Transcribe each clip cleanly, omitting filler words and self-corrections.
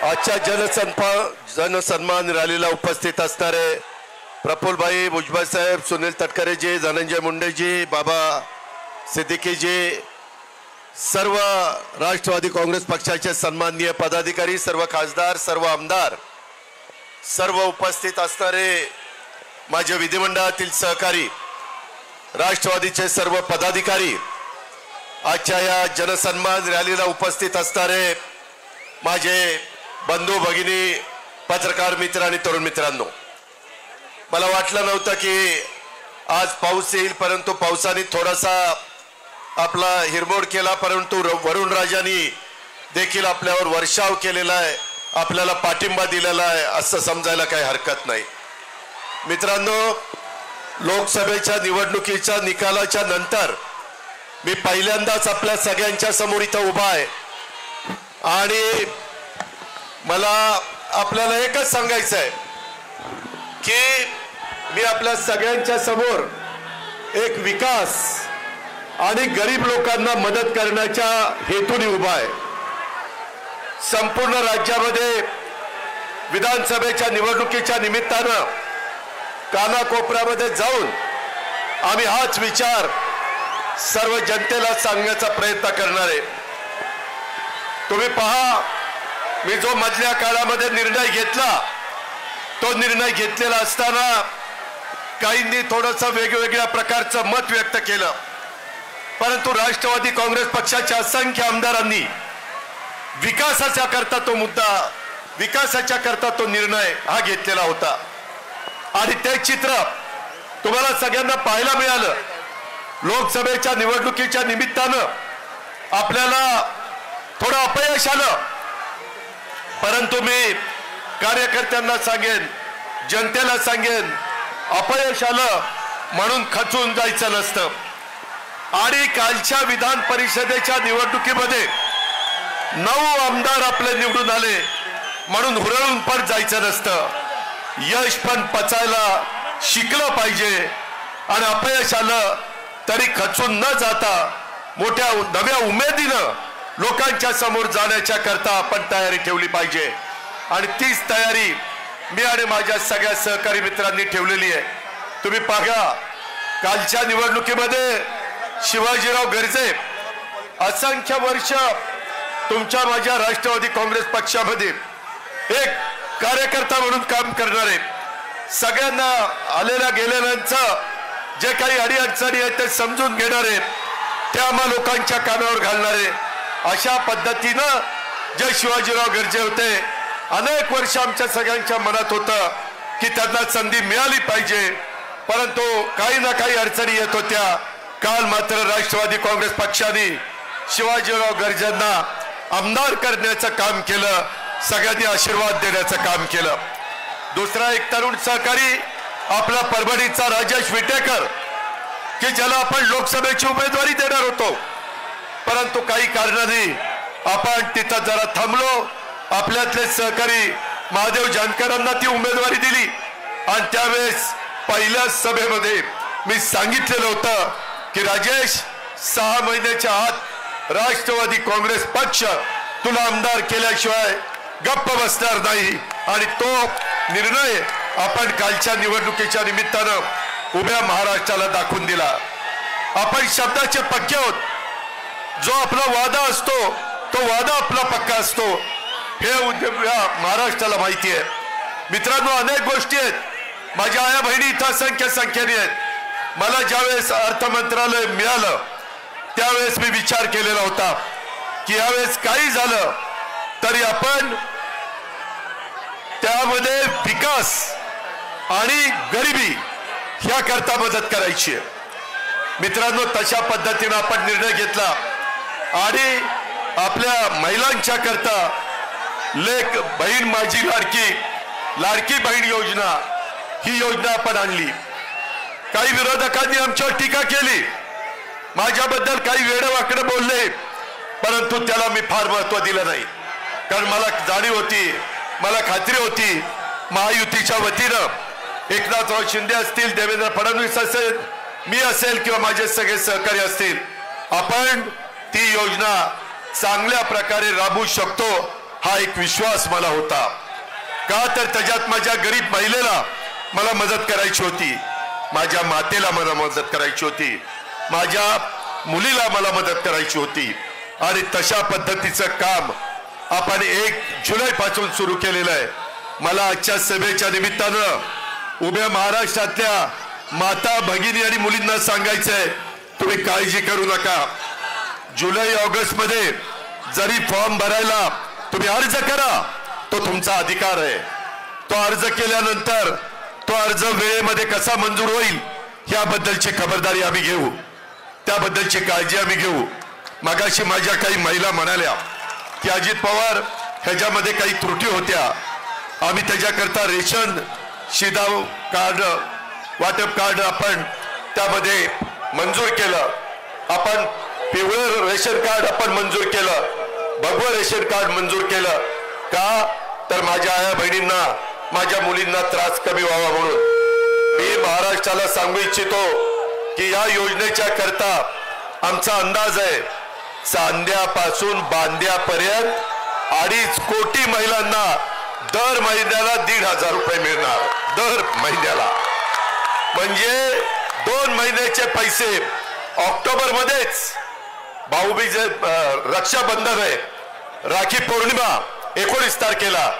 आजच्या जनसन्मान रॅलीला उपस्थित असणारे प्रफुल्लभाई भुजबळ साहेब, सुनील तटकरेजी, धनंजय मुंडेजी, बाबा सिद्दीकीजी, सर्व राष्ट्रवादी काँग्रेस पक्षाचे सन्माननीय पदाधिकारी, सर्व खासदार, सर्व आमदार, सर्व उपस्थित असणारे माझे विधिमंडळातील सहकारी, राष्ट्रवादीचे सर्व पदाधिकारी, आजच्या या जनसन्मान रॅलीला उपस्थित असणारे माझे बंधू भगिनी, पत्रकार मित्र आणि तरुण मित्रांनो, मला वाटलं नव्हतं की आज पाऊस येईल, परंतु पावसाने थोडासा आपला हिरमोड केला, परंतु वरुण राजांनी देखील आपल्यावर वर्षाव केलेला आहे, आपल्याला पाठिंबा दिलेला आहे असं समजायला काही हरकत नाही। मित्रांनो, लोकसभेच्या निवडणुकीच्या निकालाच्या नंतर मी पहिल्यांदाच आपल्या सगळ्यांच्या समोर इथं उभा आहे आणि मला आपल्याला एकच सांगायचं आहे की मी आपल्या सगळ्यांच्या समोर एक विकास आणि गरीब लोकांना मदत करण्याच्या हेतूने उभा आहे। संपूर्ण राज्यामध्ये विधानसभेच्या निवडणुकीच्या निमित्तानं कानाकोपऱ्यामध्ये जाऊन आम्ही हाच विचार सर्व जनतेला सांगण्याचा प्रयत्न करणार आहे। तुम्ही पहा, मी जो मधल्या काळामध्ये निर्णय घेतला तो निर्णय घेतलेला असताना काहींनी थोडंसं वेगवेगळ्या प्रकारचं मत व्यक्त केलं, परंतु राष्ट्रवादी काँग्रेस पक्षाच्या असंख्य आमदारांनी विकासाच्या करता तो मुद्दा, विकासाच्या करता तो निर्णय हा घेतलेला होता आणि ते चित्र तुम्हाला सगळ्यांना पाहायला मिळालं। लोकसभेच्या निवडणुकीच्या निमित्तानं आपल्याला थोडं अपयश आलं, परंतु मी कार्यकर्त्यांना सांगेन, जनतेला सांगेन, अपयश आलं म्हणून खचून जायचं नसतं आणि कालच्या विधान परिषदेच्या निवडणुकीमध्ये 9 आमदार आपले निवडून आले म्हणून हुरळून पण जायचं नसतं। यश पण पचायला शिकलं पाहिजे आणि अपयश आलं तरी खचून न जाता मोठ्या नव्या उमेदीनं लोकांच्या समोर जाण्याच्या करता आपण तयारी ठेवली पाहिजे आणि तीच तयारी मी आणि माझ्या सगळ्या सहकारी मित्रांनी ठेवलेली आहे। तुम्ही पाहा, कालच्या निवडणुकीमध्ये शिवाजीराव गर्जे असंख्य वर्ष तुमच्या माझ्या राष्ट्रवादी काँग्रेस पक्षामध्ये एक कार्यकर्ता म्हणून काम करणारे, सगळ्यांना आलेल्या गेलेल्यांचं जे काही अडीअडचणी आहेत ते समजून घेणारे, ते आम्हा लोकांच्या कानावर घालणारे, अशा पद्धतीनं जे शिवाजीराव गर्जे होते, अनेक वर्ष आमच्या सगळ्यांच्या मनात होतं की त्यांना संधी मिळाली पाहिजे, परंतु काही ना काही अडचणी येत होत्या। काल मात्र राष्ट्रवादी काँग्रेस पक्षाने शिवाजीराव गर्जेंना आमदार करण्याचं काम केलं, सगळ्यांनी आशीर्वाद देण्याचं काम केलं। दुसरा एक तरुण सहकारी आपला परभणीचा राजेश विटेकर, की ज्याला आपण लोकसभेची उमेदवारी देणार होतो, परंतु काही कारणांनी आपण तिथं जरा थांबलो। आपल्यातले सहकारी महादेव जानकरांना ती उमेदवारी दिली आणि त्यावेळेस पहिल्या सभेमध्ये मी सांगितलेलं होतं की राजेश, 6 महिन्याच्या आत राष्ट्रवादी काँग्रेस पक्ष तुला आमदार केल्याशिवाय गप्प बसणार नाही आणि तो निर्णय आपण कालच्या निवडणुकीच्या निमित्तानं उभ्या महाराष्ट्राला दाखवून दिला। आपण शब्दाचे पक्के आहोत, जो आपला वादा असतो तो वादा आपला पक्का असतो, हे महाराष्ट्राला माहिती आहे। मित्रांनो, अनेक गोष्टी आहेत, माझ्या आया बहिणी इथं असंख्य संख्येने आहेत। मला ज्यावेळेस अर्थ मंत्रालय मिळालं त्यावेळेस मी विचार केलेला होता की यावेळेस काही झालं तरी आपण त्यामध्ये विकास आणि गरिबी ह्या करता मदत करायची आहे। मित्रांनो, तशा पद्धतीने आपण निर्णय घेतला आणि आपल्या महिलांच्या करता लेक बहीण माझी लाडकी बहीण योजना ही योजना आपण आणली। काही विरोधकांनी आमच्यावर टीका केली, माझ्याबद्दल काही वेडवाकडे बोलले, परंतु त्याला मी फार महत्त्व दिलं नाही, कारण मला जाणीव होती, मला खात्री होती, महायुतीच्या वतीनं एकनाथराव शिंदे असतील, देवेंद्र फडणवीस असेल, मी असेल किंवा माझे सगळे सहकारी असतील, आपण ती योजना चांगल्या प्रकारे राबवू शकतो हा एक विश्वास मला होता. का तर त्याच्यात माझ्या गरीब महिलेला मला मदत करायची होती, माझ्या मातेला मला मदत करायची होती, माझ्या मुलीला मला मदत करायची होती. आणि तशा पद्धतीचं काम आपण 1 जुलै पासून सुरू केलेलं आहे. मला आजच्या सभेच्या निमित्तानं उभ्या महाराष्ट्रातल्या माता भगिनी आणि मुलींना सांगायचंय, तुम्ही काळजी करू नका. जुलै ऑगस्ट मध्ये जरी फॉर्म भरायला तुम्ही अर्ज करा, तो तुमचा अधिकार आहे. तो अर्ज केल्यानंतर तो अर्ज वेळेमध्ये कसा मंजूर होईल याबद्दलची खबरदारी आम्ही घेऊ, त्याबद्दलची काळजी आम्ही घेऊ. मगाशी माझ्या काही महिला म्हणाल्या की अजित पवार ह्याच्यामध्ये काही त्रुटी होत्या, आम्ही त्याच्याकरता रेशन शिधाव कार्ड वाटप कार्ड आपण त्यामध्ये मंजूर केलं, आपण पिवळं रेशन कार्ड आपण मंजूर केलं, भगवं रेशन कार्ड मंजूर केलं. का तर माझ्या आया बहिणींना माझ्या मुलींना त्रास कमी व्हावा म्हणून. मी महाराष्ट्राला सांगू इच्छितो की या योजनेच्या करता आमचा अंदाज आहे चांद्यापासून बांद्यापर्यंत 2.5 कोटी महिलांना दर महिन्याला 1,500 रुपये मिळणार, दर महिन्याला. म्हणजे 2 महिन्याचे पैसे. ऑक्टोबर मध्येच भाऊबीज रक्षाबंधन आहे, राखी पौर्णिमा 19 तारखेला,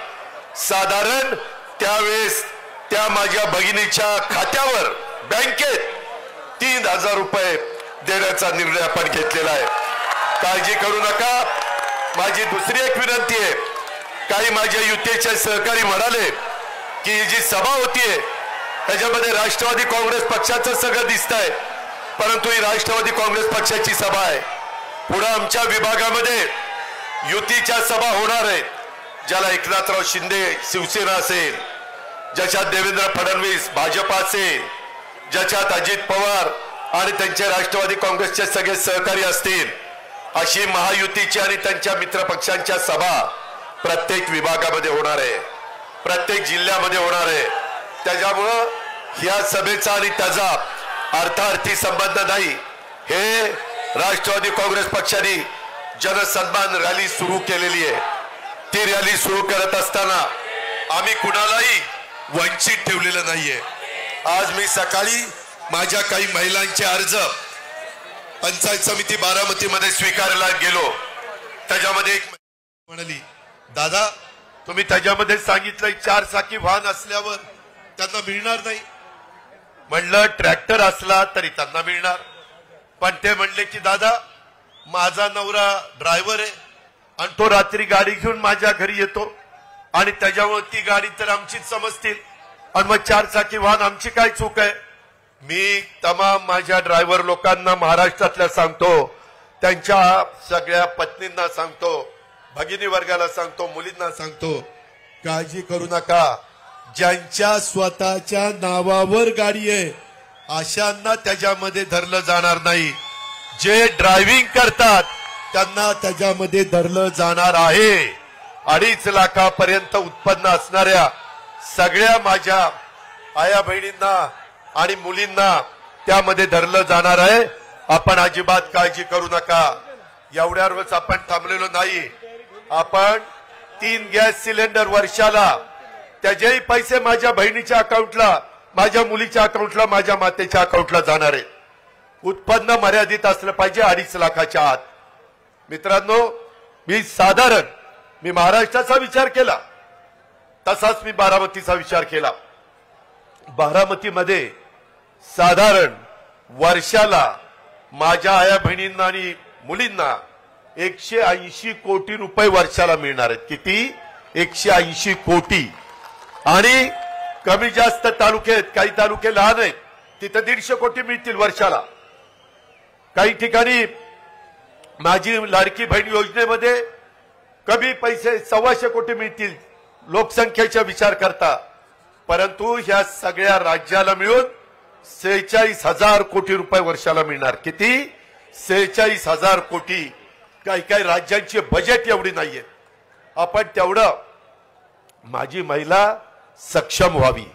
साधारण त्यावेळेस त्या माझ्या भगिनीच्या खात्यावर बँकेत 3,000 रुपये देण्याचा निर्णय आपण घेतलेला आहे. काळजी करू नका. माझी दुसरी एक विनंती आहे, काही माझ्या युतीचे सहकारी म्हणाले की जी सभा होतीये त्याच्यामध्ये राष्ट्रवादी काँग्रेस पक्षाचं सगळं दिसतंय, परंतु ही राष्ट्रवादी काँग्रेस पक्षाची सभा आहे. पुढे आमच्या विभागामध्ये युतीच्या सभा होणार आहेत, ज्याला एकनाथराव शिंदे शिवसेना असेल, ज्याच्यात देवेंद्र फडणवीस भाजपा असेल, ज्याच्यात अजित पवार आणि त्यांचे राष्ट्रवादी काँग्रेसचे सगळे सहकारी असतील, अशी महायुतीची आणि त्यांच्या मित्र पक्षांच्या सभा प्रत्येक विभागामध्ये होणार आहे, प्रत्येक जिल्ह्यामध्ये होणार आहे. त्याच्यामुळं या सभेचा आणि त्याचा अर्थार्थी संबंध नाही. हे राष्ट्रवादी काँग्रेस पक्षाने जनसन्मान रॅली सुरू केलेली आहे. ती रॅली सुरू करत असताना आम्ही कुणालाही वंचित ठेवलेलं नाहीये. आज मी सकाळी माझ्या काही महिलांचे अर्ज पंचायत समिती बारामतीमध्ये स्वीकारायला गेलो. त्याच्यामध्ये एक म्हणाली, दादा तुम्ही त्याच्यामध्ये सांगितलंय 4 चाकी वाहन असल्यावर त्यांना मिळणार नाही. म्हणलं ट्रॅक्टर असला तरी त्यांना मिळणार. पण ते म्हणले की दादा माझा नवरा ड्रायव्हर आहे आणि तो रात्री गाडी घेऊन माझ्या घरी येतो आणि त्याच्यामुळे ती गाडी तर आमचीच समजतील आणि मग 4 चाकी वाहन आमची काय चूक आहे. मी तमाम माझ्या ड्रायव्हर लोकांना महाराष्ट्रातल्या सांगतो, त्यांच्या सगळ्या पत्नींना सांगतो, भगिनी वर्गाला सांगतो, मुलींना सांगतो, काळजी करू नका. ज्यांच्या स्वतःच्या नावावर गाडी आहे अशांना त्याच्यामध्ये धरलं जाणार नाही. जे ड्रायव्हिंग करतात त्यांना त्याच्यामध्ये धरलं जाणार आहे. 2.5 लाखापर्यंत उत्पन्न असणाऱ्या सगळ्या माझ्या आया बहिणींना आणि मुलींना त्यामध्ये धरलं जाणार आहे. आपण अजिबात काळजी करू नका. एवढ्यावरच आपण थांबलेलो नाही. आपण 3 गॅस सिलेंडर वर्षाला, त्याचेही पैसे माझ्या बहिणीच्या अकाउंटला, माझ्या मुलीच्या अकाउंटला, माझ्या मातेच्या अकाउंटला जाणार आहे. उत्पन्न मर्यादित असलं पाहिजे 2.5 लाखाच्या आत. मित्रांनो, मी महाराष्ट्राचा विचार केला, तसाच मी बारामतीचा विचार केला. बारामतीमध्ये साधारण वर्षाला माझ्या आया बहिणींना आणि मुलींना 180 कोटी रुपये वर्षाला मिळणार आहेत. किती? 180 कोटी. आणि कमी जास्त तालुके आहेत, काही तालुके लहान आहेत, तिथे 150 कोटी मिळतील वर्षाला. काही ठिकाणी माझी लाडकी बहीण योजनेमध्ये कमी पैसे 125 कोटी मिळतील लोकसंख्येचा विचार करता. परंतु ह्या सगळ्या राज्याला मिळून 46,000 कोटी रुपये वर्षाला मिळणार. किती? 46,000 कोटी. काही काही राज्यांची बजेट एवढी नाहीये. आपण तेवढं माझी महिला सक्षम व्हावी,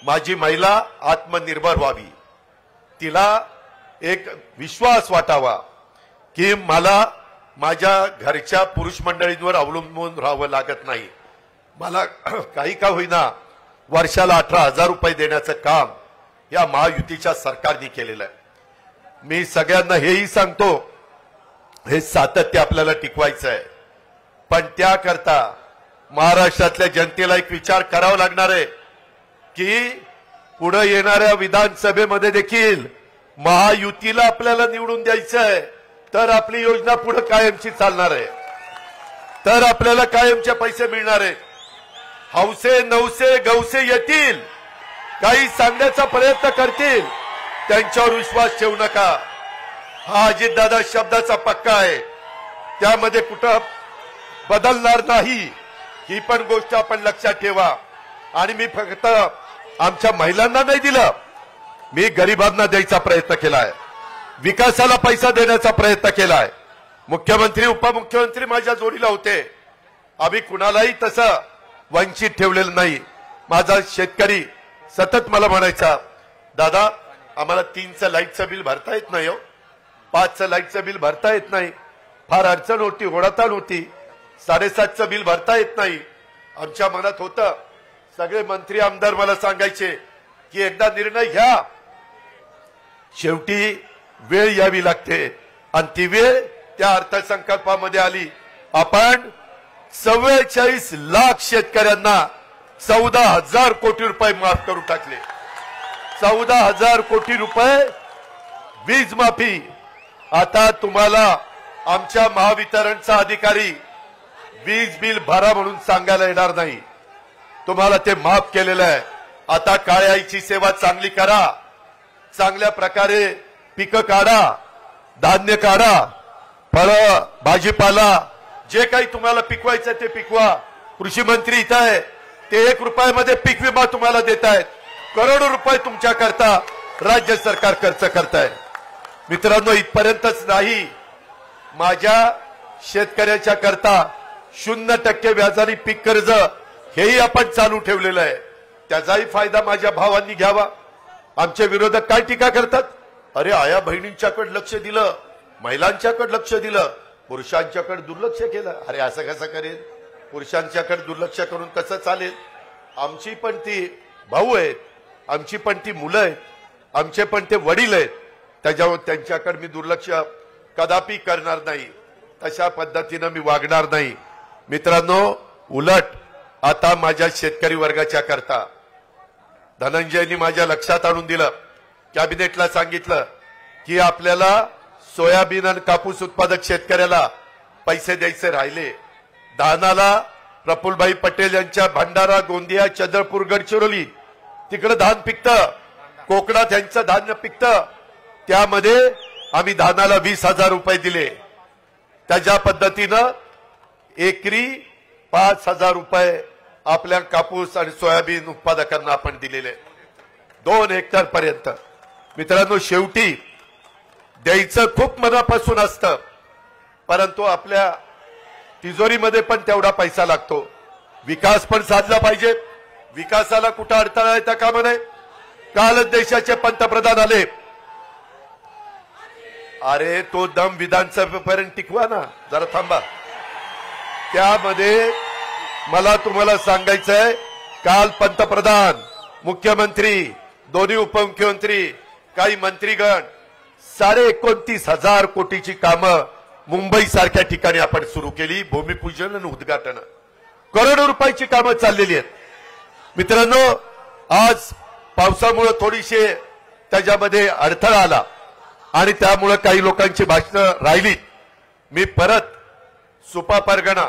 माझी महिला आत्मनिर्भर व्हावी, तिला एक विश्वास वाटावा की मला माझ्या घरच्या पुरुष मंडळींवर अवलंबून राहावं लागत नाही. मला काही का होईना वर्षाला 18,000 रुपये देण्याचं काम या महायुतीच्या सरकारने केलेलं आहे. मी सगळ्यांना हेही सांगतो, हे सातत्य आपल्याला टिकवायचं आहे, पण त्याकरता महाराष्ट्रातल्या जनतेला एक विचार करावा लागणार आहे की पुढे येणाऱ्या विधानसभेमध्ये देखील महायुतीला आपल्याला निवडून द्यायचं आहे, तर आपली योजना पुढे कायमची चालणार आहे, तर आपल्याला कायमचे पैसे मिळणार आहे. हौसे नवसे गवसे येतील, काही सांगण्याचा प्रयत्न करतील, त्यांच्यावर विश्वास ठेवू नका. हा अजितदादा शब्दाचा पक्का आहे, त्यामध्ये कुठं बदलणार नाही, ही पण गोष्ट आपण लक्षात ठेवा. आणि मी फक्त आमच्या महिलांना नाही दिलं, मी गरिबांना द्यायचा प्रयत्न केलाय, विकासाला पैसा देण्याचा प्रयत्न केलाय. मुख्यमंत्री उपमुख्यमंत्री माझ्या जोडीला होते, आम्ही कुणालाही तसं वंचित ठेवलेलं नाही. माझा शेतकरी सतत मला म्हणायचा, दादा आम्हाला 3चं लाईटचं बिल भरता येत नाही, 5चं लाईटचं बिल भरता येत नाही, फार अडचण होती, ओढाताण होती, 7.5चं बिल भरता येत नाही. आमच्या मनात होतं, सगळे मंत्री आमदार मला सांगायचे की एकदा निर्णय घ्या, शेवटी वेळ यावी लागते, आणि ती वेळ त्या अर्थसंकल्पामध्ये आली. आपण 44 लाख शेतकऱ्यांना 14,000 कोटी रुपये माफ करून टाकले. 14,000 कोटी रुपये वीज माफी. आता तुम्हाला आमच्या महावितरणचा अधिकारी वीज बिल भरा म्हणून सांगायला येणार नाही, तुम्हाला ते माफ केलेलं आहे. आता काळ्या आईची सेवा चांगली करा, चांगल्या प्रकारे पिकं काढा, धान्य काढा, फळं भाजीपाला जे काही तुम्हाला पिकवायचं ते पिकवा. कृषी मंत्री इथं आहे, ते 1 रुपयामध्ये पीक विमा तुम्हाला देत आहेत. करोडो रुपये तुमच्याकरता राज्य सरकार खर्च करताय. मित्रांनो, इथपर्यंतच नाही, माझ्या शेतकऱ्याच्या करता 0% व्याजाने पीक कर्ज हेही आपण चालू ठेवलेलं आहे, त्याचाही फायदा माझ्या भावांनी घ्यावा. आमचे विरोधक काय टीका करतात, अरे आया बहिणींच्याकडे लक्ष दिलं, महिलांच्याकडे लक्ष दिलं, पुरुषांच्याकडे दुर्लक्ष केलं. अरे असं कसं करेल, पुरुषांच्याकडे दुर्लक्ष करून कसं चालेल? आमची पण ती भाऊ आहेत, आमची पण ती मुलं आहेत, आमचे पण ते वडील आहेत, त्याच्यावर त्यांच्याकडे मी दुर्लक्ष कदापि करणार नाही, तशा पद्धतीनं मी वागणार नाही. मित्रांनो, उलट आता माझ्या शेतकरी वर्गाच्या करता धनंजयनी माझ्या लक्षात आणून दिलं, कॅबिनेटला सांगितलं की आपल्याला सोयाबीन आणि कापूस उत्पादक शेतकऱ्याला पैसे द्यायचे राहिले. धानाला प्रफुल्लभाई पटेल यांच्या भंडारा गोंदिया चंद्रपूर गडचिरोली तिकडे धान पिकतं, कोकणात यांचं धान्य पिकतं, त्यामध्ये आम्ही धानाला 20,000 रुपये दिले. त्याच्या पद्धतीनं एकरी 5,000 रुपये आपल्या कापूस आणि सोयाबीन उत्पादकांना आपण दिलेले 2 हेक्टर पर्यंत. मित्रांनो, शेवटी द्यायचं खूप मनापासून असतं, परंतु आपल्या तिजोरीमध्ये पण तेवढा पैसा लागतो. विकास पण साधला पाहिजे, विकासाला कुठं अडथळा येता कामा नये. कालच देशाचे पंतप्रधान आले, अरे तो दम विधानसभेपर्यंत टिकवा ना, जरा थांबा. त्यामध्ये मला तुम्हाला सांगायचंय, काल पंतप्रधान, मुख्यमंत्री, दोन्ही उपमुख्यमंत्री, काही मंत्रीगण 29,500 कोटीची कामं मुंबई सारख्या ठिकाणी आपण सुरू केली. भूमिपूजन आणि उद्घाटन, करोडो रुपयाची कामं चाललेली आहेत. मित्रांनो, आज पावसामुळे थोडीशी त्याच्यामध्ये अडथळा आला आणि त्यामुळे काही लोकांची भाषणं राहिली. मी परत सुपा परगणा,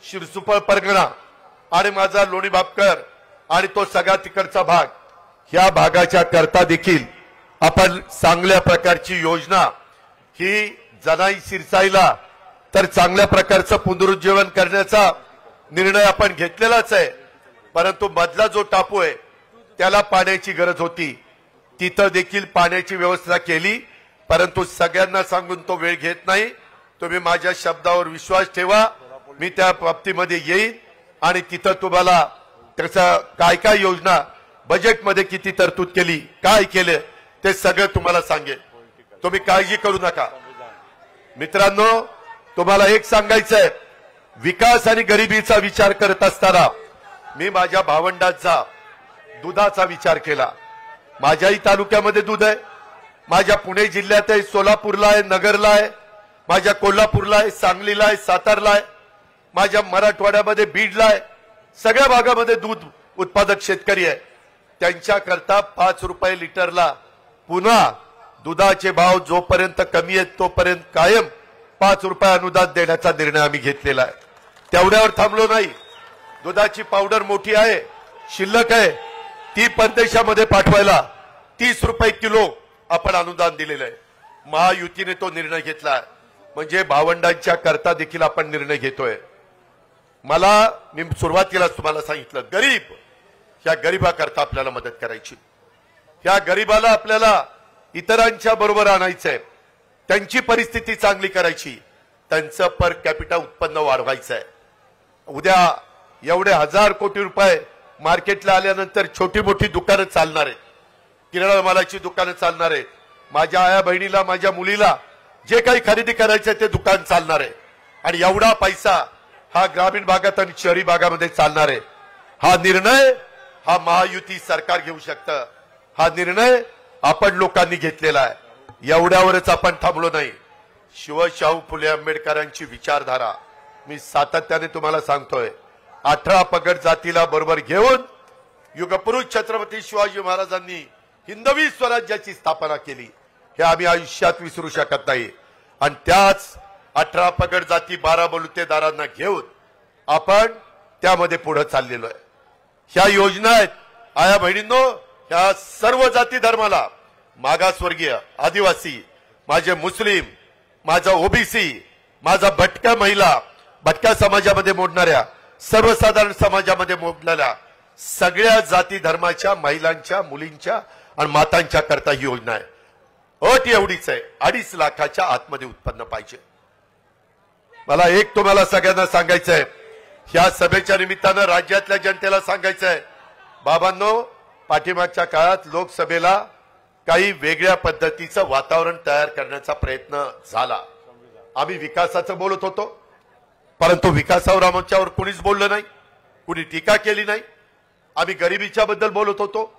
शिरसुपा परगणा आणि माझा लोणी बापकर आणि तो सगळा तिकडचा भाग, ह्या भागाच्या करता देखील आपण चांगल्या प्रकारची योजना ही जनाई सिरसाईला तर चांगल्या प्रकारचं पुनरुज्जीवन करण्याचा निर्णय आपण घेतलेलाच आहे. परंतु मधला जो टापू आहे त्याला पाण्याची गरज होती, तिथं देखील पाण्याची व्यवस्था केली, परंतु सगळ्यांना सांगून तो वेळ घेत नाही. तुम्ही माझ्या शब्दावर विश्वास ठेवा, मी त्या बाबतीमध्ये येईन आणि तिथं तुम्हाला त्याचा काय काय योजना, बजेटमध्ये किती तरतूद केली, काय केलं ते सगळं तुम्हाला सांगेन. तुम्ही काळजी करू नका. मित्रांनो, तुम्हाला एक सांगायचंय, विकास आणि गरिबीचा विचार करत असताना मी माझ्या भावंडांचा दुधाचा विचार केला. माझ्याही तालुक्यामध्ये दूध आहे, माझ्या पुणे जिल्ह्यात आहे, सोलापूरला आहे, नगरला आहे, माझ्या कोल्हापूरला आहे, सांगलीला आहे, सातारला आहे, माझ्या मराठवाड्यामध्ये बीडला आहे. सगळ्या भागामध्ये दूध उत्पादक शेतकरी आहे. त्यांच्याकरता 5 रुपये लिटरला पुन्हा दुधाचे भाव जोपर्यंत कमी आहेत तोपर्यंत कायम 5 रुपये अनुदान देण्याचा निर्णय आम्ही घेतलेला आहे. तेवढ्यावर थांबलो नाही. दुधाची पावडर मोठी आहे, शिल्लक आहे, ती परदेशामध्ये पाठवायला 30 रुपये किलो आपण अनुदान दिलेलं आहे. महायुतीने तो निर्णय घेतला. म्हणजे भावंडांच्या करता देखील आपण निर्णय घेतोय. मी सुरुवातीलाच तुम्हाला सांगितलं, गरीब, ह्या गरीबाकरता आपल्याला मदत करायची. ह्या गरीबाला आपल्याला इतरांच्या बरोबर आणायचंय, त्यांची परिस्थिती चांगली करायची, त्यांचं पर कॅपिटा उत्पन्न वाढवायचं आहे. उद्या एवढे 1000 कोटी रुपये मार्केटला आल्यानंतर छोटी मोठी दुकानं चालणार आहेत, किराणा मालाची दुकानं चालणार आहेत. माझ्या आया बहिणीला, माझ्या मुलीला जे काही खरेदी करायचं ते दुकान चालणार आहे. आणि एवढा पैसा हा ग्रामीण भागात आणि शहरी भागामध्ये चालणार आहे. हा निर्णय हा महायुती सरकार घेऊ शकतं. हा निर्णय आपण लोकांनी घेतलेला आहे. एवढ्यावरच आपण थांबलो नाही. शाहू फुले आंबेडकरांची विचारधारा मी सातत्याने तुम्हाला सांगतोय. 18 पगड जातीला बरोबर घेऊन युगपुरुष छत्रपती शिवाजी महाराजांनी हिंदवी स्वराज्याची स्थापना केली. हे आम्ही आयुष्यात विसरू शकत नाही. आणि त्याच 18 पगड जाती 12 बलुतेदारांना घेऊन आपण त्यामध्ये पुढे चाललेलो आहे. ह्या योजना आहेत आया बहिणींनो, ह्या सर्व जाती धर्माला, मागासवर्गीय, आदिवासी, माझे मुस्लिम, माझा ओबीसी, माझा भटक्या महिला, भटक्या समाजामध्ये मोडणाऱ्या, सर्वसाधारण समाजामध्ये मोडलेल्या सगळ्या जाती धर्माच्या महिलांच्या, मुलींच्या आणि मातांच्या करता ही योजना आहे. अट एवढीच आहे, 2.5 लाखाच्या आतमध्ये उत्पन्न पाहिजे. मला एक तुम्हाला सगळ्यांना सांगायचं आहे, ह्या सभेच्या निमित्तानं राज्यातल्या जनतेला सांगायचं आहे, बाबांनो, पाठीमागच्या काळात लोकसभेला काही वेगळ्या पद्धतीचं वातावरण तयार करण्याचा प्रयत्न झाला. आम्ही विकासाचं बोलत होतो, परंतु विकासावर आमच्यावर कुणीच बोललं नाही, कुणी टीका केली नाही. आम्ही गरिबीच्या बद्दल बोलत होतो,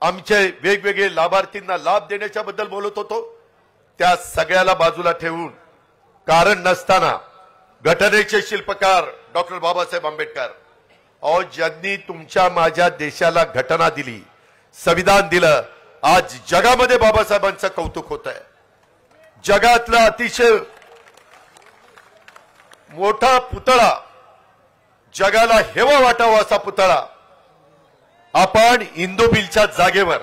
आमचे वेगवेगळे लाभार्थींना लाभ देण्याच्या बद्दल बोलत होतो. त्या सगळ्याला बाजूला ठेवून कारण नसताना घटनेचे शिल्पकार डॉक्टर बाबासाहेब आंबेडकर, अहो, ज्यांनी तुमच्या माझ्या देशाला घटना दिली, संविधान दिलं, आज जगामध्ये बाबासाहेबांचं कौतुक होत आहे. जगातला अतिशय मोठा पुतळा, जगाला हेवा वाटावा असा पुतळा आपण इंदुमिलच्या जागेवर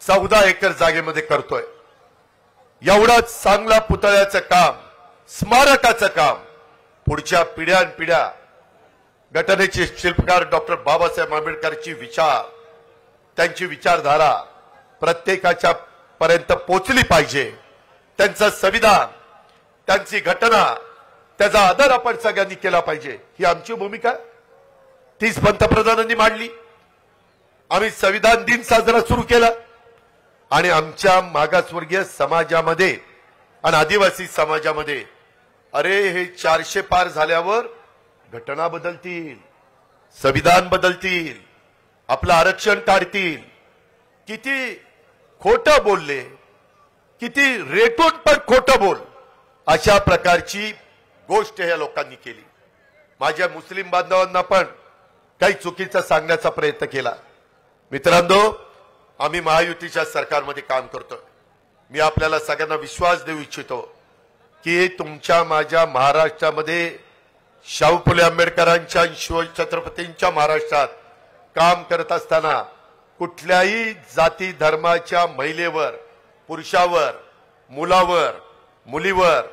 14 एकर जागेमध्ये करतोय. एवढाच चांगला पुतळ्याचं काम, स्मारकाचं काम पुढच्या पिढ्यानपिढ्या घटनेचे शिल्पकार डॉक्टर बाबासाहेब आंबेडकरची विचार, त्यांची विचारधारा प्रत्येकाच्या पर्यंत पोचली पाहिजे. त्यांचं संविधान, त्यांची घटना, त्याचा आदर आपण सगळ्यांनी केला पाहिजे. ही आमची भूमिका 30 पंतप्रधानांनी मांडली. आम्ही संविधान दिन साजरा सुरू केला आणि आमच्या मागासवर्गीय समाजामध्ये आणि आदिवासी समाजामध्ये अरे हे 400 पार झाल्यावर घटना बदलतील, संविधान बदलतील, आपलं आरक्षण काढतील. किती खोटं बोलले, किती रेटून पण खोटं बोल, अशा प्रकारची गोष्ट या लोकांनी केली. माझ्या मुस्लिम बांधवांना पण काही चुकीचं सांगण्याचा प्रयत्न केला. मित्रांनो, आम्ही महायुतीच्या सरकारमध्ये काम करतोय. मी आपल्याला सगळ्यांना विश्वास देऊ इच्छितो की तुमच्या माझ्या महाराष्ट्रामध्ये शाहू फुले आंबेडकरांच्या शिवाजी छत्रपतींच्या महाराष्ट्रात काम करत असताना कुठल्याही जाती धर्माच्या महिलेवर, पुरुषावर, मुलावर, मुलीवर,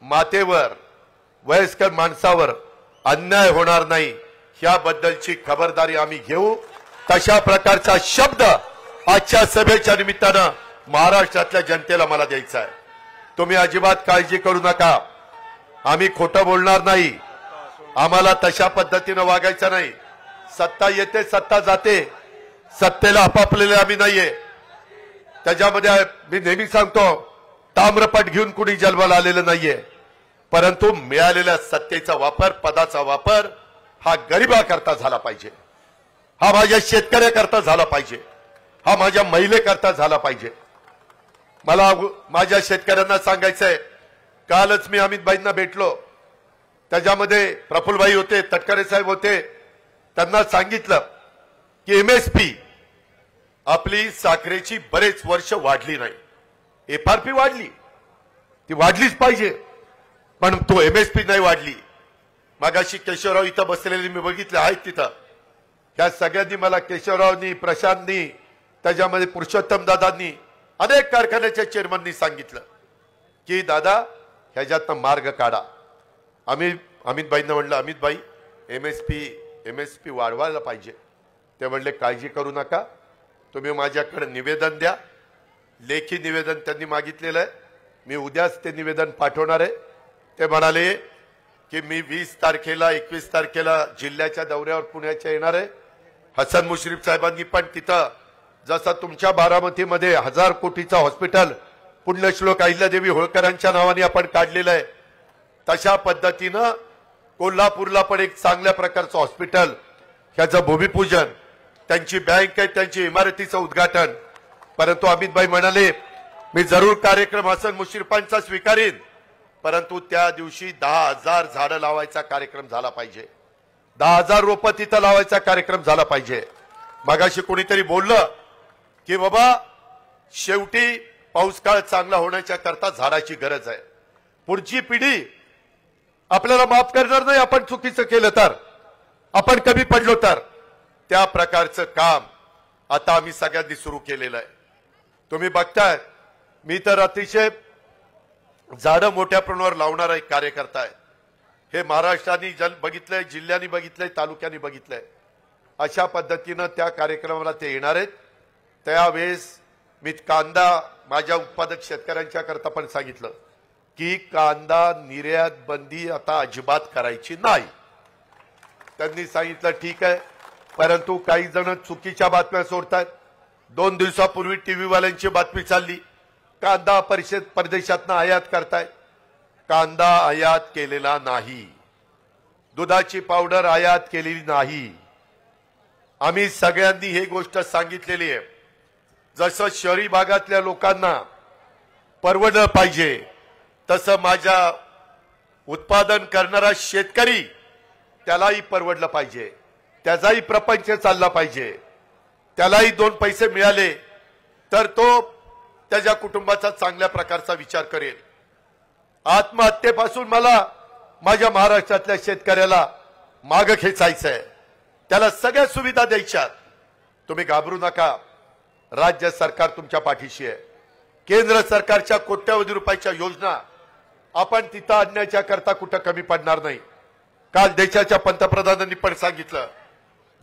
मातेवर, वयस्कर माणसावर अन्याय होणार नाही, याबद्दलची खबरदारी आम्ही घेऊ. तशा प्रकारचा शब्द आजच्या सभेच्या निमित्तानं महाराष्ट्रातल्या जनतेला मला द्यायचा आहे. तुम्ही अजिबात काळजी करू नका. आम्ही खोटं बोलणार नाही. आम्हाला तशा पद्धतीनं वागायचं नाही. सत्ता येते, सत्ता जाते. सत्तेला आपापलेले आम्ही नाहीये. त्याच्यामध्ये मी नेहमी सांगतो, ताम्रपट घेऊन कुणी जन्माला आलेलं नाहीये. परंतु मिळालेल्या सत्तेचा वापर, पदाचा वापर हा गरिबाकरता झाला पाहिजे, हा माझ्या शेतकऱ्याकरता झाला पाहिजे, हा माझ्या महिलेकरता झाला पाहिजे. मला माझ्या शेतकऱ्यांना सांगायचंय, कालच मी अमितभाईंना भेटलो, त्याच्यामध्ये प्रफुल्लभाई होते, तटकरे साहेब होते. त्यांना सांगितलं की एमएसपी आपली साखरेची बरेच वर्ष वाढली नाही, एफआरपी वाढली, ती वाढलीच पाहिजे, पण तो एमएसपी नाही वाढली. मागाशी केशवराव इथं बसलेले मी बघितले आहेत तिथं, त्या सगळ्यांनी मला, केशवरावनी, प्रशांतनी, त्याच्यामध्ये पुरुषोत्तम दादांनी, अनेक कारखान्याच्या चेअरमननी सांगितलं की दादा ह्याच्यातनं मार्ग काढा. अमितभाईंना म्हणलं, अमितभाई एमएसपी वाढवायला पाहिजे. ते म्हणले काळजी करू नका, तुम्ही माझ्याकडे निवेदन द्या. लेखी निवेदन त्यांनी मागितलेलं आहे, मी उद्याच ते निवेदन पाठवणार आहे. ते म्हणाले की मी 20 तारखेला 21 तारखेला जिल्ह्याच्या दौऱ्यावर पुण्याच्या येणार आहे. हसन मुश्रीफ साहेबांनी पण तिथं जसं तुमच्या बारामतीमध्ये 1000 कोटीचा हॉस्पिटल पुण्यश्लोक अहिल्यादेवी होळकरांच्या नावाने आपण काढलेलं आहे, तशा पद्धतीनं कोल्हापूरला पण एक चांगल्या प्रकारचं हॉस्पिटल, ह्याचं भूमिपूजन, त्यांची बँक आहे, त्यांची इमारतीचं उद्घाटन. परंतु अमितभाई म्हणाले मी जरूर कार्यक्रम हसन मुश्रीफांचा स्वीकारीन, परंतु त्या दिवशी 10,000 झाडं लावायचा कार्यक्रम झाला पाहिजे, 10,000 रोपं तिथं लावायचा कार्यक्रम झाला पाहिजे. मगाशी कोणीतरी बोललं की बाबा शेवटी पाऊसकाळ चांगला होण्याच्या करता झाडाची गरज आहे. पुढची पिढी आपल्याला माफ करणार नाही आपण चुकीचं केलं तर, आपण कमी पडलो तर. त्या प्रकारचं काम आता आम्ही सगळ्यांनी सुरू केलेलं आहे. तुम्ही बघताय, मी तर अतिशय झाडं मोठ्या प्रमाणावर लावणारा एक कार्यकर्ता आहे. हे महाराष्ट्राने बघितलंय, जिल्ह्यांनी बघितलंय, तालुक्यांनी बघितलंय. अशा पद्धतीनं त्या कार्यक्रमाला ते येणार आहेत. त्यावेळेस मी कांदा माझ्या उत्पादक शेतकऱ्यांच्या करता पण सांगितलं की कांदा निर्यात बंदी आता अजिबात करायची नाही. त्यांनी सांगितलं ठीक आहे, परंतु काही जण चुकीच्या बातम्या सोडतात. 2 दिवसापूर्वी टीव्हीवाल्यांची बातमी चालली, कांदा परदेशातनं आयात करताय. कांदा आयात केलेला नाही, दुधाची पावडर आयात केलेली नाही. आम्ही सगळ्यांनी ही गोष्ट सांगितलेली आहे. जसं शहरी भागातल्या लोकांना परवडलं पाहिजे, तसं माझ्या उत्पादन करणारा शेतकरी त्यालाही परवडलं पाहिजे, त्याचाही प्रपंच चालला पाहिजे, त्यालाही 2 पैसे मिळाले तर तो त्याच्या कुटुंबाचा चांगल्या प्रकारचा विचार करेल. आत्महत्येपासून मला माझ्या महाराष्ट्रातल्या शेतकऱ्याला मागे खेचायचंय, त्याला सगळ्या सुविधा द्यायच्यात. तुम्ही घाबरू नका, राज्य सरकार तुमच्या पाठीशी आहे. केंद्र सरकारच्या कोट्यवधी रुपयाच्या योजना आपण तिथं आणण्याच्या करता कुठं कमी पडणार नाही. काल देशाच्या पंतप्रधानांनी पण सांगितलं,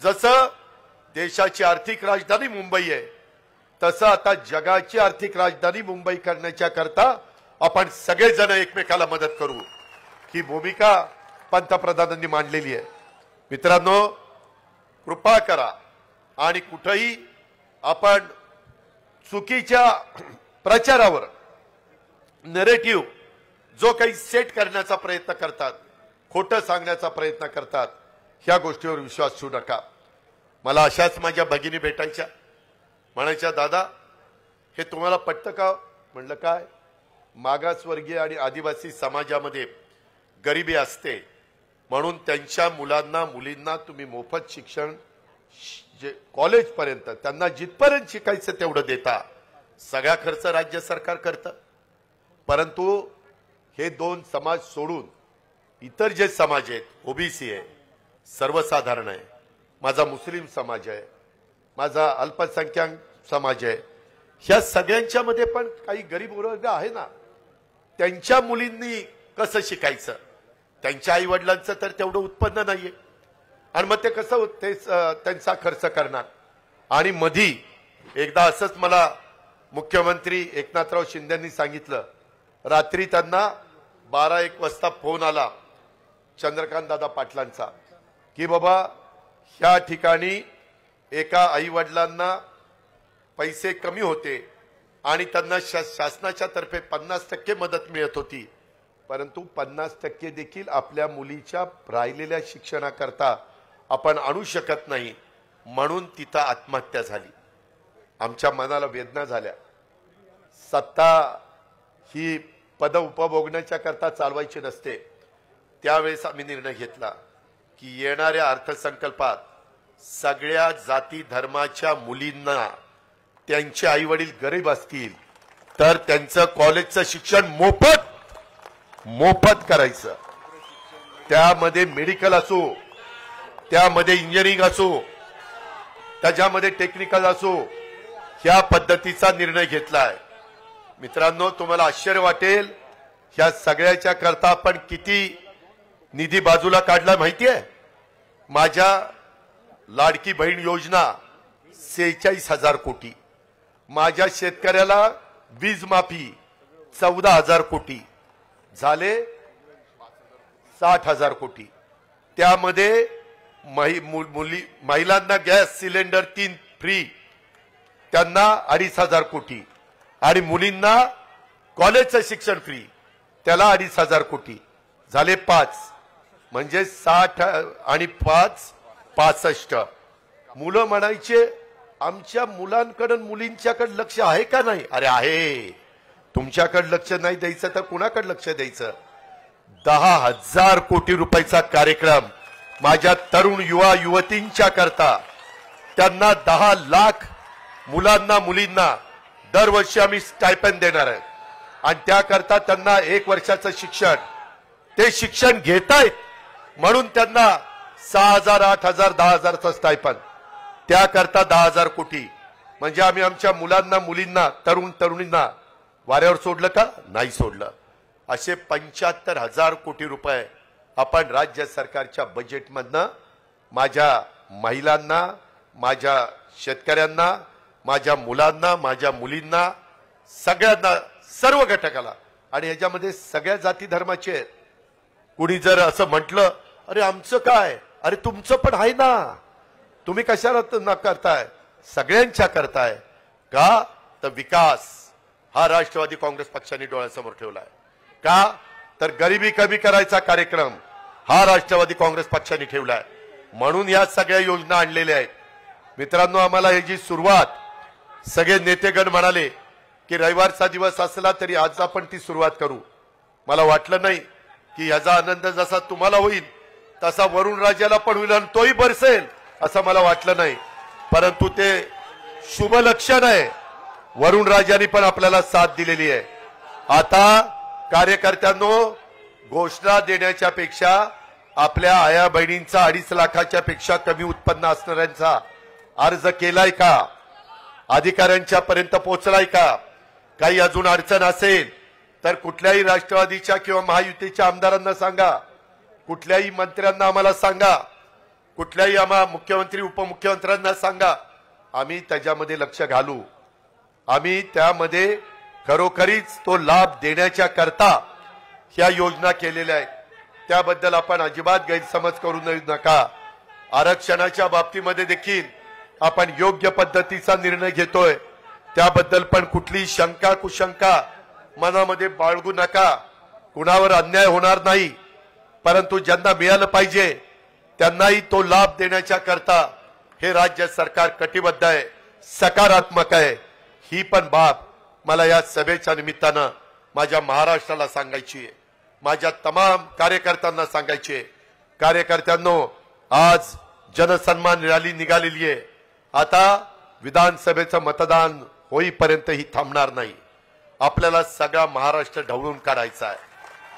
जसं देशाची आर्थिक राजधानी मुंबई आहे, तसं आता जगाची आर्थिक राजधानी मुंबई करण्याच्या करता आपण सगळेजण एकमेकाला मदत करू, ही भूमिका पंतप्रधानांनी मांडलेली आहे. मित्रांनो, कृपा करा आणि कुठेही आपण चुकीच्या प्रचारावर नरेटिव्ह जो काही सेट करण्याचा प्रयत्न करतात, खोटं सांगण्याचा प्रयत्न करतात, ह्या गोष्टीवर विश्वास ठेवू नका. मला अशाच माझ्या भगिनी भेटायच्या, म्हणायच्या दादा हे तुम्हाला पटतं का? म्हणलं काय, मागासवर्गीय आणि आदिवासी समाजामध्ये गरिबी असते म्हणून त्यांच्या मुलांना मुलींना तुम्ही मोफत शिक्षण कॉलेजपर्यंत त्यांना जिथपर्यंत शिकायचं तेवढं देता, सगळा खर्च राज्य सरकार करतं. परंतु हे 2 समाज सोडून इतर जे समाज आहेत, ओबीसी आहे, सर्वसाधारण आहे, माझा मुस्लिम समाज आहे, माझा अल्पसंख्याक समाज आहे, ह्या सगळ्यांच्या मध्ये पण काही गरीब वर्ग आहे ना, त्यांच्या मुलींनी कसं शिकायचं? त्यांच्या आई वडिलांचं तर तेवढं उत्पन्न नाहीये आणि मग ते कसं त्यांचा खर्च करणार? आणि मधी एकदा असंच मला मुख्यमंत्री एकनाथराव शिंदेंनी सांगितलं, रात्री त्यांना 12-1 वाजता फोन आला चंद्रकांत दादा पाटलांचा की बाबा ह्या ठिकाणी एका आई वडिलांना पैसे कमी होते आणि त्यांना शासनाच्या तर्फे 50% मदत मिळत होती, परंतु 50% देखील आपल्या मुलीच्या राहिलेल्या शिक्षणाकरता आपण आणू शकत नाही, म्हणून तिथं आत्महत्या झाली. आमच्या मनाला वेदना झाल्या. सत्ता ही पद उपभोगण्याच्या करता चालवायची नसते. त्यावेळेस आम्ही निर्णय घेतला की येणाऱ्या अर्थसंकल्पात सगळ्या जाती धर्माच्या मुलींना त्यांचे आई वडील गरीब असतील तर त्यांचं कॉलेजचं शिक्षण मोफत करायचं. त्यामध्ये मेडिकल असो, त्यामध्ये इंजिनिअरिंग असो, त्याच्यामध्ये टेक्निकल असो, ह्या पद्धतीचा निर्णय घेतलाय. मित्रांनो, तुम्हाला आश्चर्य वाटेल, ह्या सगळ्याच्या करता आपण किती निधी बाजूला काढला माहितीये? माझ्या लाडकी बहीण योजना 46,000 कोटी, माझ्या शेतकऱ्याला वीज माफी 14,000 कोटी, झाले 60,000 कोटी. त्यामध्ये महिलांना गॅस सिलेंडर 3 फ्री, त्यांना 2,500 कोटी, आणि मुलींना कॉलेजचं शिक्षण फ्री, त्याला 2,500 कोटी, झाले 5. म्हणजे 60 आणि 5 65. मुलं म्हणायचे आमच्या मुलांकडे मुलींच्याकडे लक्ष आहे का नाही? अरे आहे. तुमच्याकडे लक्ष नाही द्यायचं तर कुणाकडे लक्ष द्यायचं? 10,000 कोटी रुपयाचा कार्यक्रम माझ्या तरुण युवा युवतींच्या करता, त्यांना 10 लाख मुलांना मुलींना दरवर्षी आम्ही स्टायपेंड देणार आहे. आणि त्याकरता त्यांना 1 वर्षाचं शिक्षण, ते शिक्षण घेतायत म्हणून त्यांना 6,000, 8,000, 10,000चं स्टायपेंड, त्याकरता 10,000 कोटी. म्हणजे आम्ही आमच्या मुलांना मुलींना तरुण तरुणींना वाऱ्यावर सोडलं का? नाही सोडलं. असे 75,000 कोटी रुपये आपण राज्य सरकारच्या बजेटमधनं माझ्या महिलांना, माझ्या शेतकऱ्यांना, माझ्या मुलांना, माझ्या मुलींना, सगळ्यांना, सर्व घटकाला, आणि ह्याच्यामध्ये सगळ्या जाती धर्माचे आहेत. कुणी जर असं म्हटलं अरे आमचं काय, अरे तुमचं पण आहे ना, तुम्ही कशाला न करताय? सगळ्यांच्या करताय का? तर विकास हा राष्ट्रवादी काँग्रेस पक्षाने डोळ्यासमोर ठेवलाय. का? तर गरिबी कमी करायचा कार्यक्रम हा राष्ट्रवादी काँग्रेस पक्षाने ठेवलाय, म्हणून या सगळ्या योजना आणलेल्या आहेत. मित्रांनो, आम्हाला ह्याची सुरुवात सगळे नेतेगण म्हणाले की रविवारचा दिवस असला तरी आज आपण ती सुरुवात करू. मला वाटलं नाही की याचा आनंद जसा तुम्हाला होईल तसा वरुण राजाला पण होईल आणि तोही बरसेल असं मला वाटलं नाही. परंतु ते शुभ लक्षण आहे. वरुण राजांनी पण आपल्याला साथ दिलेली आहे. आता कार्यकर्त्यांनो, घोषणा देण्याच्या पेक्षा आपल्या आया बहिणींचा 2.5 लाखाच्या पेक्षा कमी उत्पन्न असणाऱ्यांचा अर्ज केलाय का? अधिकाऱ्यांच्या पर्यंत पोहोचलाय का? काही अजून अडचण असेल तर कुठल्याही राष्ट्रवादीच्या किंवा महायुतीच्या आमदारांना सांगा, कुठल्याही मंत्र्यांना आम्हाला सांगा, कुठल्याही आम्हा मुख्यमंत्री उपमुख्यमंत्र्यांना सांगा. आम्ही त्याच्यामध्ये लक्ष घालू. आम्ही त्यामध्ये खरोखरीच तो लाभ देण्याच्या करता ह्या योजना केलेल्या आहेत. त्याबद्दल आपण अजिबात गैरसमज करू नका. आरक्षणाच्या बाबतीमध्ये देखील आपण योग्य पद्धतीचा निर्णय घेतोय. त्याबद्दल पण कुठलीही शंका कुशंका मनामध्ये बाळगू नका. कुणावर अन्याय होणार नाही, परंतु ज्यांना मिळालं पाहिजे त्यांनाही तो लाभ देण्याच्या करता हे राज्य सरकार कटिबद्ध आहे, सकारात्मक आहे. ही पण बाब मला या सभेच्या निमित्तानं माझ्या महाराष्ट्राला सांगायची आहे, माझ्या तमाम कार्यकर्त्यांना सांगायची आहे. कार्यकर्त्यांनो, आज जनसन्मान रॅली निघालेली आहे. आता विधानसभेचं मतदान होईपर्यंत ही थांबणार नाही. आपल्याला सगळा महाराष्ट्र ढवळून काढायचा आहे.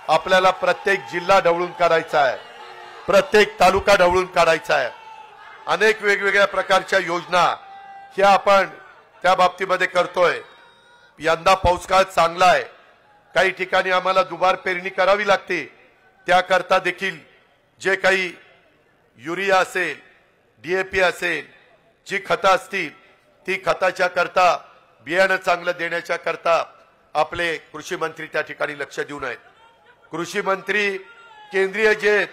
आपल्याला प्रत्येक जिल्हा ढवळून काढायचा आहे, प्रत्येक तालुका ढवळून काढायचा आहे. अनेक वेगवेगळ्या प्रकारच्या योजना ह्या आपण त्या बाबतीमध्ये करतोय. यंदा पाऊसकाळ चांगला आहे. काही ठिकाणी आम्हाला दुबार पेरणी करावी लागते. त्याकरता देखील जे काही युरिया असेल, DAP असेल, जी खतं असतील ती खताच्या करता, बियाणं चांगलं देण्याच्या करता आपले कृषी मंत्री त्या ठिकाणी लक्ष देऊन आहेत. कृषी मंत्री केंद्रीय जे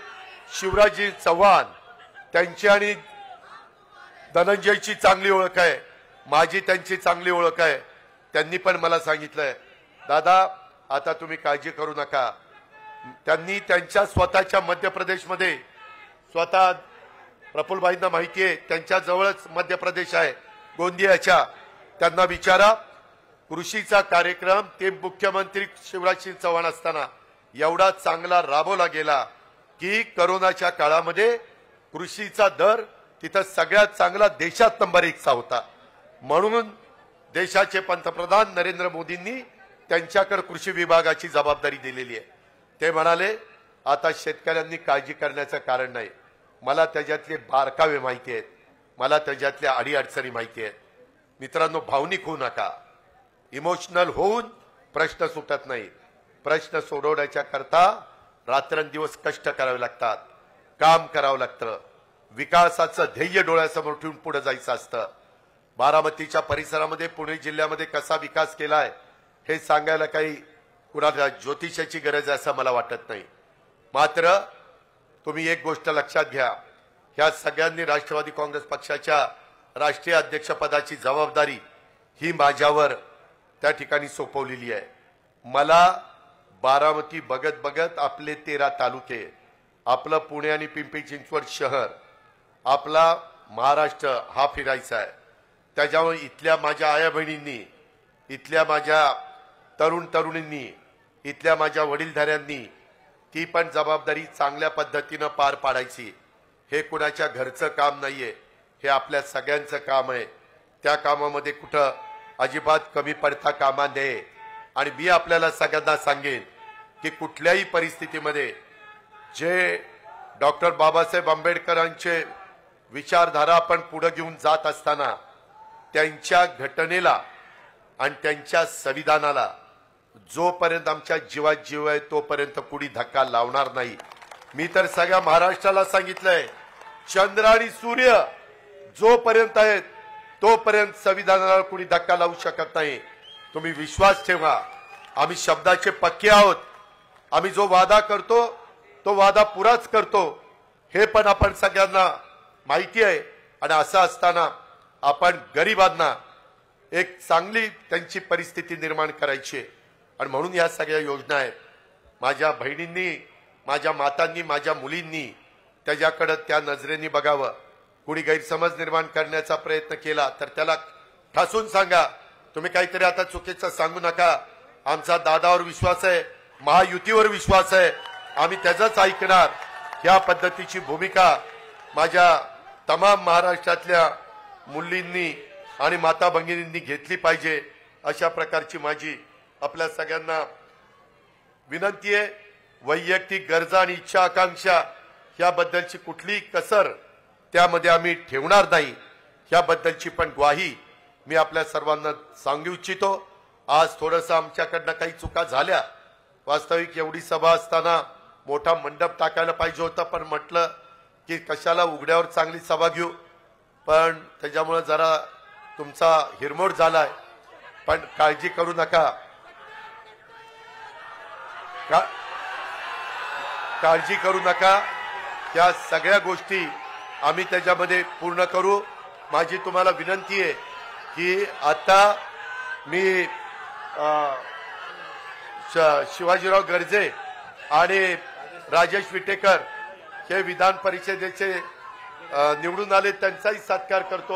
शिवराजजी चव्हाण, त्यांची आणि धनंजयची चांगली ओळख आहे, माझी त्यांची चांगली ओळख आहे. त्यांनी पण मला सांगितलंय, दादा आता तुम्ही काळजी करू नका, त्यांनी त्यांच्या स्वतःच्या मध्य प्रदेशमध्ये स्वतः प्रफुल्लभाईंना माहिती आहे, त्यांच्या जवळच मध्य प्रदेश आहे गोंदियाच्या, त्यांना विचारा कृषीचा कार्यक्रम ते मुख्यमंत्री शिवराज सिंग चौहान असताना एवढा चांगला राबवला गेला की करोनाच्या काळामध्ये कृषीचा दर तिथं सगळ्यात चांगला देशात नंबर 1 चा होता. म्हणून देशाचे पंतप्रधान नरेंद्र मोदींनी त्यांच्याकडे कृषी विभागाची जबाबदारी दिलेली आहे. ते म्हणाले आता शेतकऱ्यांनी काळजी करण्याचं कारण नाही, मला त्याच्यातले बारकावे माहिती आहेत, मला त्याच्यातल्या अडीअडचणी माहिती आहेत. मित्रांनो, भावनिक होऊ नका, इमोशनल होऊन प्रश्न सुटत नाही. प्रश्न सोडवण्याच्या करता रात्रंदिवस कष्ट करावे लागतात, काम करावं लागतं, विकासाचं ध्येय डोळ्यासमोर ठेवून पुढे जायचं असतं. बारामतीच्या परिसरामध्ये पुणे जिल्ह्यामध्ये कसा विकास केलाय हे सांगायला काही कुणाला ज्योतिषाची गरज आहे असं मला वाटत नाही. मात्र तुम्ही एक गोष्ट लक्षात घ्या, ह्या सगळ्यांनी राष्ट्रवादी काँग्रेस पक्षाच्या राष्ट्रीय अध्यक्षपदाची जबाबदारी ही माझ्यावर त्या ठिकाणी सोपवलेली आहे. मला बारामती बघत बघत आपले 13 तालुके, आपलं पुणे आणि पिंपरी चिंचवड शहर, आपला महाराष्ट्र हा फिरायचा आहे. त्याच्यामुळे इथल्या माझ्या आया बहिणींनी, इथल्या माझ्या तरुण तरुणींनी, इथल्या माझ्या वडीलधाऱ्यांनी ती पण जबाबदारी चांगल्या पद्धतीनं पार पाडायची. हे कुणाच्या घरचं काम नाहीये, हे आपल्या सगळ्यांचं काम आहे. त्या कामामध्ये कुठं अजिबात कमी पडता कामा नये. आणि मी आपल्याला सगळ्यांना सांगेन की कुठल्याही परिस्थितीमध्ये जे डॉक्टर बाबासाहेब आंबेडकरांचे विचारधारा आपण पुढे घेऊन जात असताना त्यांच्या घटनेला आणि त्यांच्या संविधानाला जोपर्यंत आमच्या जीवात जीव आहे तोपर्यंत कुणी धक्का लावणार नाही. मी तर सगळ्या महाराष्ट्राला सांगितलंय, चंद्र आणि सूर्य जोपर्यंत आहेत तोपर्यंत संविधानाला कुणी धक्का लावू शकत नाही. तुम्ही विश्वास ठेवा, आम्ही शब्दाचे पक्के आहोत. आम्ही जो वादा करतो तो वादा पुराच करतो, हे पण आपण सगळ्यांना माहिती आहे. आणि असं असताना आपण गरिबांना एक चांगली त्यांची परिस्थिती निर्माण करायची आहे. आणि म्हणून या सगळ्या योजना आहेत. माझ्या बहिणींनी, माझ्या मातांनी, माझ्या मुलींनी त्याच्याकडे त्या नजरेने बघावं. कुणी गैरसमज निर्माण करण्याचा प्रयत्न केला तर त्याला ठासून सांगा, तुम्ही काहीतरी आता चुकीचं सांगू नका. आमचा दादावर विश्वास आहे, महायुतीवर विश्वास आहे, आम्ही त्याचंच ऐकणार. या पद्धतीची भूमिका माझ्या तमाम महाराष्ट्रातल्या मुलींनी आणि माता भगिनींनी घेतली पाहिजे. अशा प्रकारची माझी आपल्या सगळ्यांना विनंती आहे. वैयक्तिक गरजा आणि इच्छा आकांक्षा याबद्दलची कुठलीही कसर त्यामध्ये आम्ही ठेवणार नाही, याबद्दलची पण ग्वाही मी आपल्या सर्वांना सांगू इच्छितो. आज थोडंसं आमच्याकडनं काही चुका झाल्या. वास्तविक एवढी सभा असताना मोठा मंडप टाकायला पाहिजे होता, पण म्हटलं की कशाला उघड्यावर चांगली सभा घेऊ, पण त्याच्यामुळे जरा तुमचा हिरमोड झालाय. पण काळजी करू नका, काळजी करू नका, या सगळ्या गोष्टी आम्ही त्याच्यामध्ये पूर्ण करू. माझी तुम्हाला विनंती आहे की आता मी शिवाजीराव गर्जे आणि राजेश विटेकर हे विधान परिषदेचे निवडून आले, त्यांचाही सत्कार करतो.